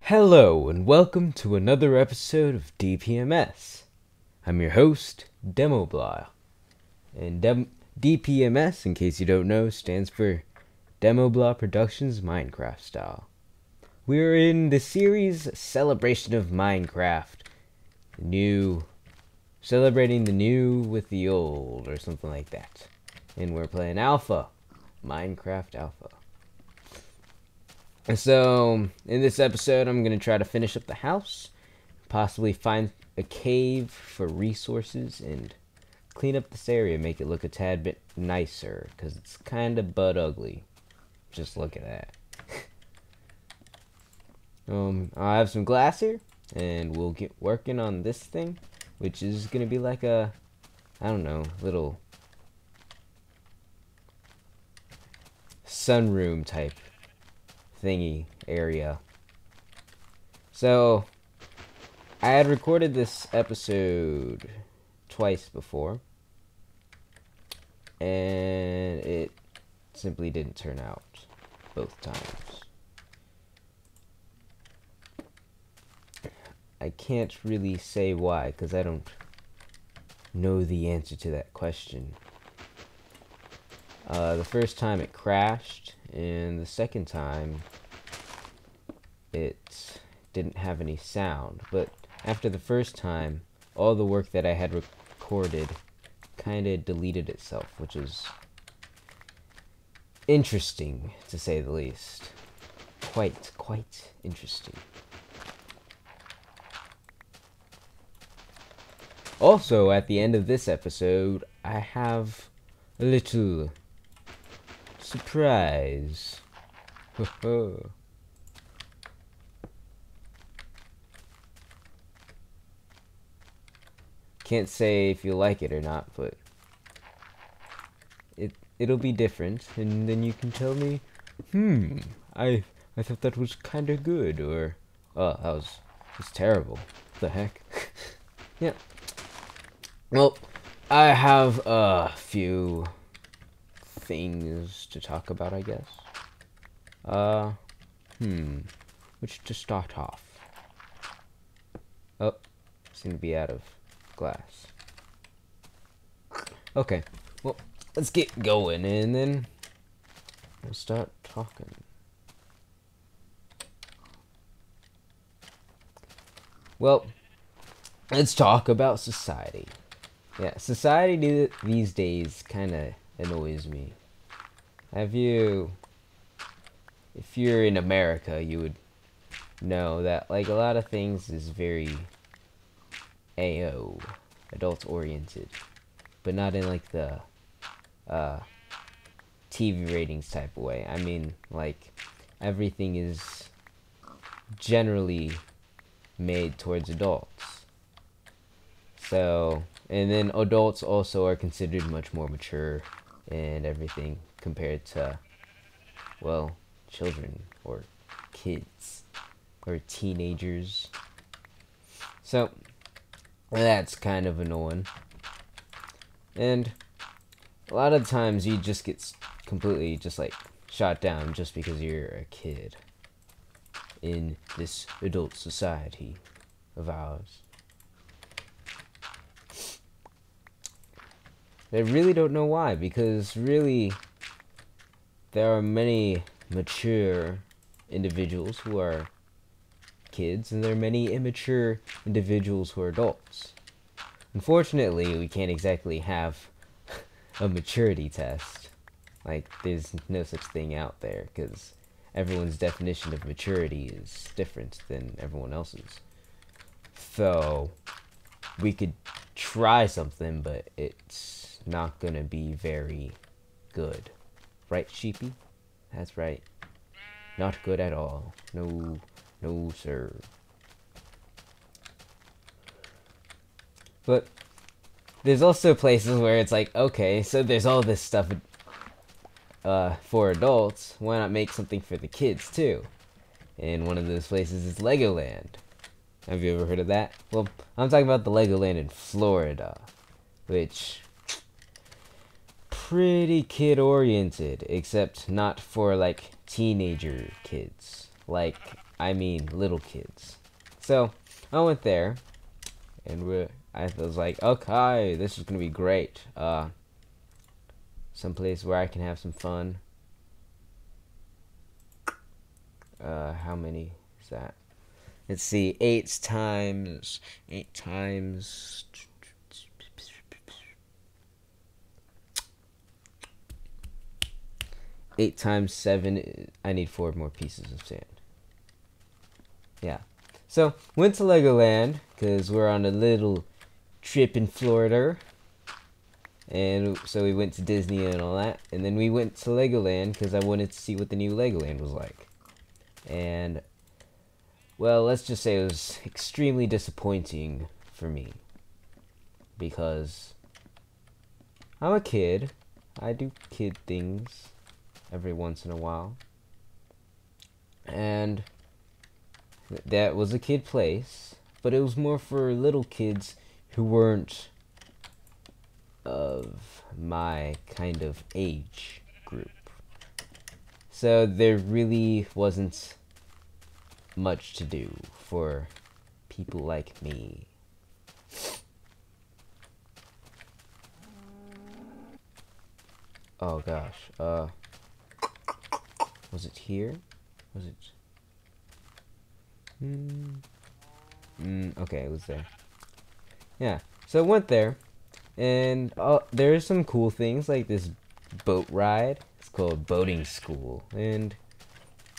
Hello, and welcome to another episode of DPMS. I'm your host, Demoblah. And DPMS, in case you don't know, stands for Demoblah Productions Minecraft Style. We're in the series Celebration of Minecraft. Celebrating the new with the old, or something like that. And we're playing Alpha, Minecraft Alpha. So, in this episode, I'm going to try to finish up the house, possibly find a cave for resources, and clean up this area, make it look a tad bit nicer, because it's kind of butt ugly. Just look at that. I have some glass here, and we'll get working on this thing, which is going to be like a, I don't know, little sunroom type thingy area. So I had recorded this episode twice before, and it simply didn't turn out both times. I can't really say why, because I don't know the answer to that question. The first time it crashed, and the second time it didn't have any sound. But after the first time, all the work that I had recorded kind of deleted itself, which is interesting, to say the least. Quite interesting. Also, at the end of this episode, I have a little surprise. Can't say if you like it or not, but it'll be different, and then you can tell me, I thought that was kind of good, or oh, that was terrible. What the heck? Yeah. Well, I have a few things to talk about, I guess. Which to start off? Oh, seem to be out of glass. Okay, well, let's get going, and then we'll start talking. Well, let's talk about society. Yeah, society these days kind of annoys me. If you're in America, you would know that, like, a lot of things is very adult oriented, but not in like the TV ratings type of way. I mean, like, everything is generally made towards adults. So, and then adults also are considered much more mature and everything compared to, well, children or kids or teenagers. So that's kind of annoying. And a lot of times you just get completely just like shot down just because you're a kid in this adult society of ours. I really don't know why, because really there are many mature individuals who are kids, and there are many immature individuals who are adults. Unfortunately, we can't exactly have a maturity test. Like, there's no such thing out there, because everyone's definition of maturity is different than everyone else's. So we could try something, but it's not gonna be very good. Right, sheepy? That's right. Not good at all. No, sir. But there's also places where it's like, okay, so there's all this stuff for adults. Why not make something for the kids too? And one of those places is Legoland. Have you ever heard of that? Well, I'm talking about the Legoland in Florida, which pretty kid oriented, except not for like teenager kids. Like, I mean little kids. So I went there, and I was like, okay, this is gonna be great. Someplace where I can have some fun. How many is that? Let's see, 8 times 8 times 7. I need 4 more pieces of sand. Yeah. So went to Legoland because we're on a little trip in Florida, and so we went to Disney and all that, and then we went to Legoland because I wanted to see what the new Legoland was like. And well, let's just say it was extremely disappointing for me because I'm a kid. I do kid things every once in a while, and that was a kid place, but it was more for little kids who weren't of my kind of age group. So there really wasn't much to do for people like me. Oh gosh, was it here? Was it? Okay, it was there. Yeah, so I went there, and there's some cool things like this boat ride. It's called boating school, and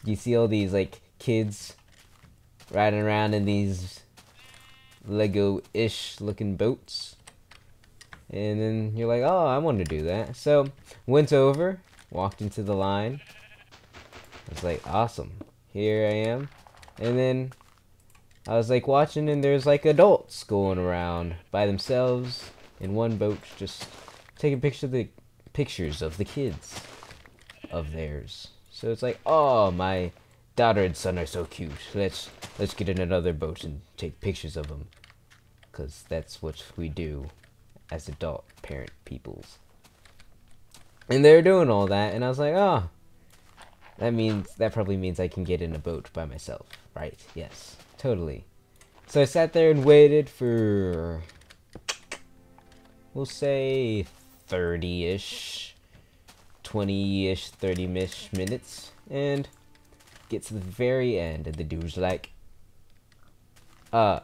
you see all these like kids riding around in these Lego-ish looking boats, and then you're like, oh, I want to do that. So went over, walked into the line. I was like, awesome, here I am. And then I was like watching, and there's like adults going around by themselves in one boat, just taking pictures of the kids of theirs. So it's like, oh, my daughter and son are so cute. Let's get in another boat and take pictures of them, cause that's what we do as adult parent peoples. And they're doing all that, and I was like, oh, that probably means I can get in a boat by myself, right? Yes, totally. So I sat there and waited for, we'll say 30-ish, 20-ish, 30-ish minutes, and get to the very end, and the dude was like, are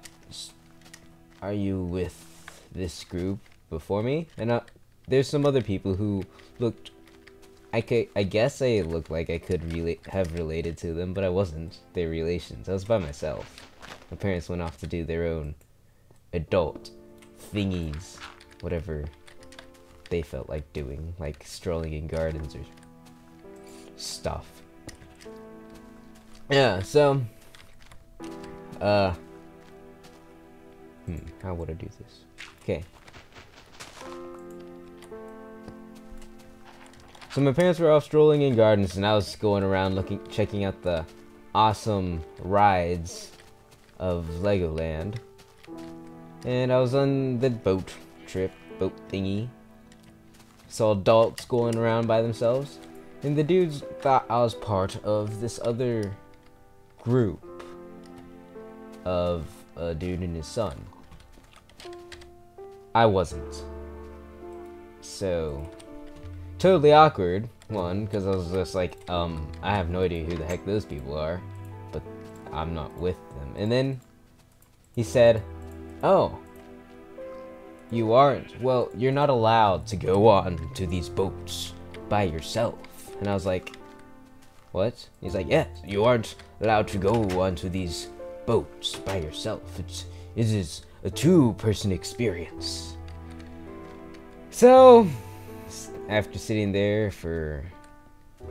you with this group before me? And there's some other people who looked, I guess I looked like I could have related to them, but I wasn't their relations. I was by myself. My parents went off to do their own adult thingies, whatever they felt like doing, like strolling in gardens or stuff. Yeah, so how would I do this? Okay. So my parents were off strolling in gardens, and I was going around checking out the awesome rides of Legoland. And I was on the boat thingy. Saw adults going around by themselves, and the dudes thought I was part of this other group of a dude and his son. I wasn't. So totally awkward, one, because I was just like, I have no idea who the heck those people are, but I'm not with them. And then he said, oh, you aren't? Well, you're not allowed to go on to these boats by yourself. And I was like, what? He's like, yes, you aren't allowed to go onto these boats by yourself. It is a 2-person experience. So after sitting there for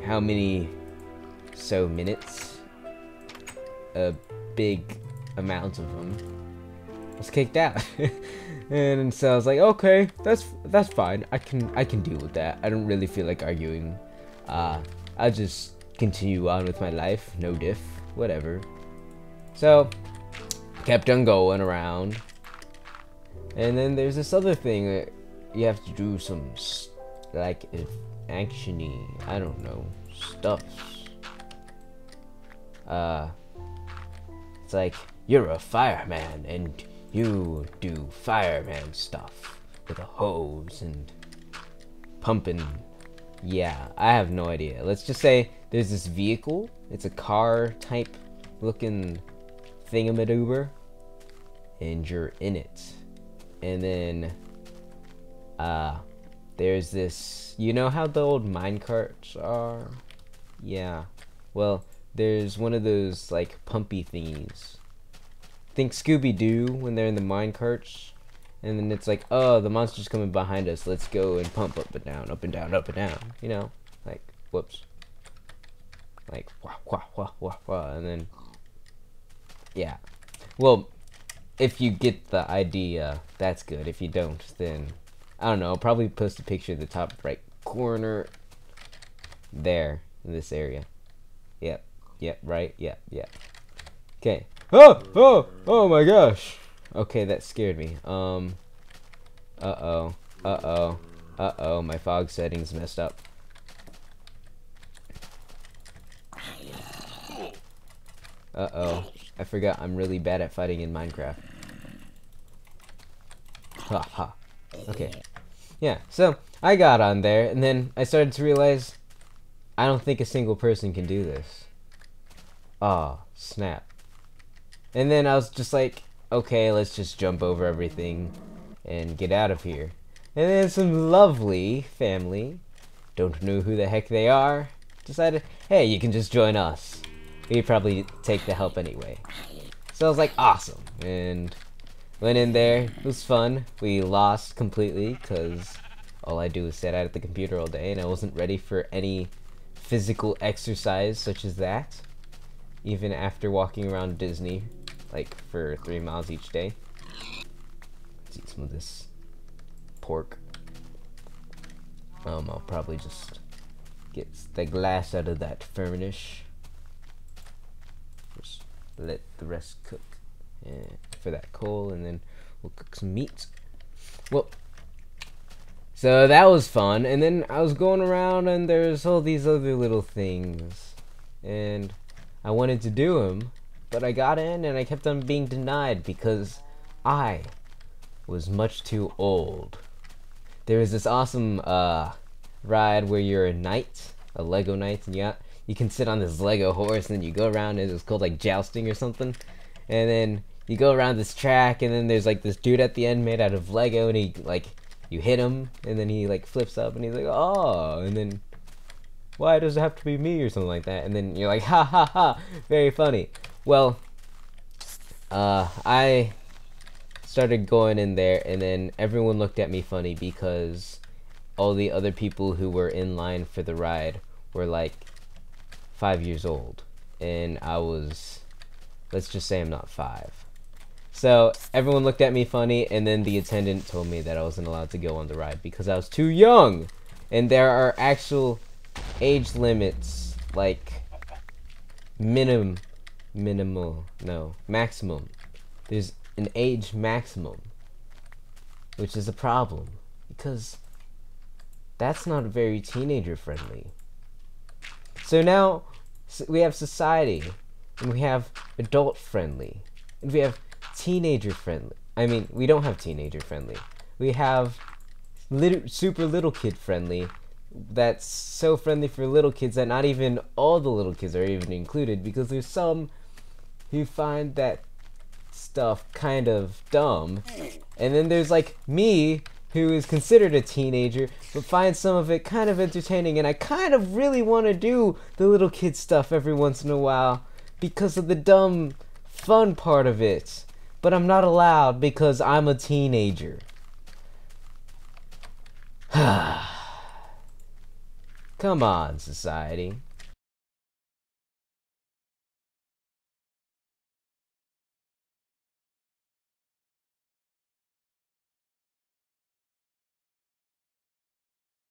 how many minutes, a big amount of them, I was kicked out. And so I was like, okay, that's fine. I can deal with that. I don't really feel like arguing. I'll just continue on with my life, no diff, whatever. So kept on going around, and then there's this other thing that you have to do some like actiony, I don't know, stuff. It's like, you're a fireman and you do fireman stuff with a hose and pumping. Yeah, I have no idea. Let's just say there's this vehicle. It's a car type looking thingamadoober, and you're in it. And then there's this, you know how the old minecarts are? Yeah. Well, there's one of those like pumpy thingies. Think Scooby-Doo when they're in the minecarts. And then it's like, oh, the monster's coming behind us. Let's go and pump up and down, up and down, up and down. You know, like, whoops. Like, wah, wah, wah, wah, wah. And then, yeah. Well, if you get the idea, that's good. If you don't, then, I don't know. I'll probably post a picture in the top right corner. There, in this area. Yep, yep, right, yep, yep. Okay. Oh my gosh. Okay, that scared me. Uh-oh, my fog settings messed up. Uh-oh, I forgot I'm really bad at fighting in Minecraft. Ha ha. Okay. Yeah, so I got on there, and then I started to realize I don't think a single person can do this. Aw, snap. And then I was just like, okay, let's just jump over everything and get out of here. And then some lovely family, don't know who the heck they are, decided, hey, you can just join us. We'd probably take the help anyway. So I was like, awesome. And went in there. It was fun. We lost completely because all I do is sit at the computer all day, and I wasn't ready for any physical exercise such as that. Even after walking around Disney, like for 3 miles each day. Let's eat some of this pork. I'll probably just get the glass out of that furnace. Just let the rest cook for that coal, and then we'll cook some meat. Well, so that was fun, and then I was going around, and there's all these other little things, and I wanted to do them, but I got in and I kept on being denied because I was much too old. There was this awesome ride where you're a knight, a Lego knight, and you can sit on this Lego horse, and then you go around, and it's called like jousting or something, and then you go around this track, and then there's like this dude at the end made out of Lego, and he like, you hit him, and then he like flips up, and he's like, oh, and then, why does it have to be me, or something like that, and then you're like, ha ha ha, very funny. Well, I started going in there, and then everyone looked at me funny because all the other people who were in line for the ride were like 5 years old, and I was, let's just say I'm not 5. So everyone looked at me funny, and then the attendant told me that I wasn't allowed to go on the ride because I was too young, and there are actual age limits, like maximum. There's an age maximum, which is a problem because that's not very teenager friendly. So now we have society, and we have adult friendly, and we have teenager friendly. I mean, we don't have teenager friendly. We have super little kid friendly. That's so friendly for little kids that not even all the little kids are even included, because there's some who find that stuff kind of dumb, and then there's like me, who is considered a teenager but finds some of it kind of entertaining, and I kind of really want to do the little kid stuff every once in a while because of the dumb fun part of it, but I'm not allowed because I'm a teenager. Come on, society.